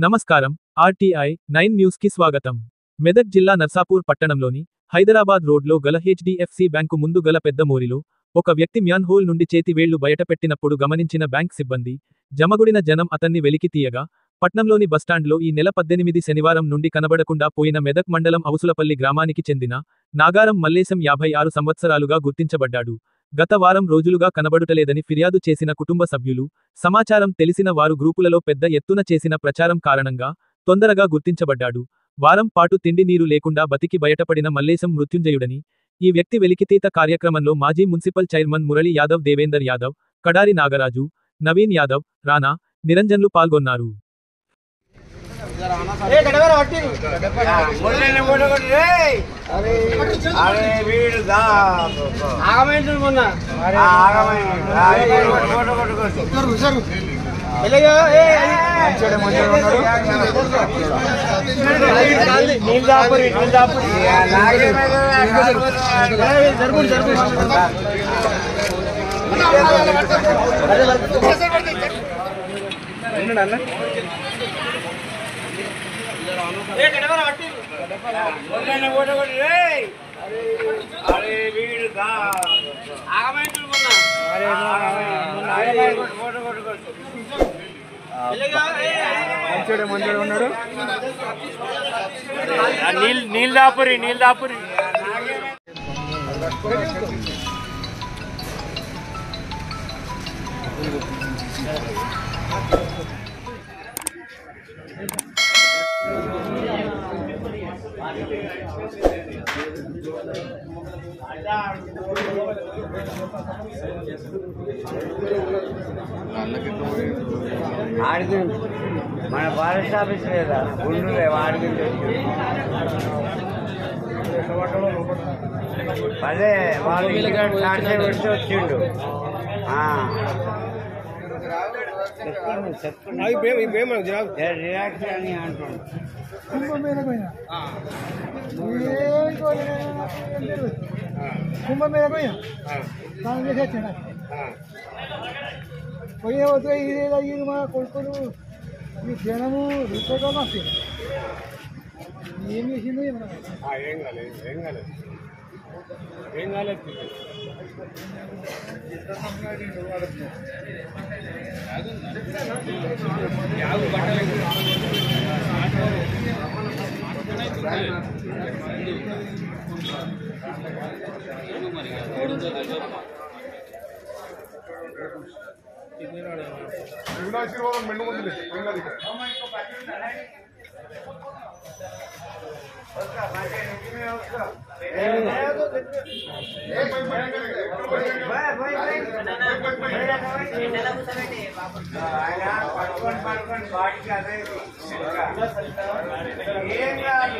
నమస్కారం. RTI 9 news కి స్వాగతం. మెదక్ జిల్లా నర్సాపూర్ పట్టణంలోని హైదరాబాద్ రోడ్లో గల హెచ్డిఎఫ్సి బ్యాంకు ముందు గల పెద్ద మోరిలో ఒక వ్యక్తి మ్యాన్ హోల్ నుండి చేతి వేళ్లు బయటపెట్టినప్పుడు గమనించిన బ్యాంక్ సిబ్బంది జమగుడిన జనం అతన్ని వెలికి తీయగా పట్నంలోని బస్టాండ్లో ఈ నెల 18 శనివారం నుండి కనబడకుండా పోయిన మెదక్ మండలం అవుసులపల్లి గ్రామానికి చెందిన నాగారం మల్లేశం 56 సంవత్సరాలుగా గుర్తించబడ్డాడు. గత వారం రోజులుగా కనబడుటలేదని ఫిర్యాదు చేసిన కుటుంబ సభ్యులు, సమాచారం తెలిసిన వారు గ్రూపులలో పెద్ద ఎత్తున చేసిన ప్రచారం కారణంగా తొందరగా గుర్తించబడ్డాడు. వారం పాటు తిండి నీరు లేకుండా బతికి బయటపడిన మల్లేశం మృత్యుంజయుడని, ఈ వ్యక్తి వెలికితీత కార్యక్రమంలో మాజీ మున్సిపల్ చైర్మన్ మురళి యాదవ్, దేవేందర్ యాదవ్, కడారి నాగరాజు, నవీన్ యాదవ్, రానా, నిరంజన్లు పాల్గొన్నారు. నీల్దాపురి ఆడికి మన ఫారెస్ట్ ఆఫీస్ లేదా గుండెలే వాడికి అదే వాళ్ళు పెట్టి వచ్చిండు. రియాక్షన్ అని అంటుండు. కుంభమేళ పోయా కాంగ్రెస్ వచ్చిన పోయే వద్దు ఇదేదో అయ్యింది మా కొడుకులు ఈ జనము రిపోర్ట్ వస్తుంది ఏం చేసిందో ఏం కాలేదు ఆశీర్వాదం మెండు ముందు పట్టుకొని బాడీకి అదే ఏం కాదు.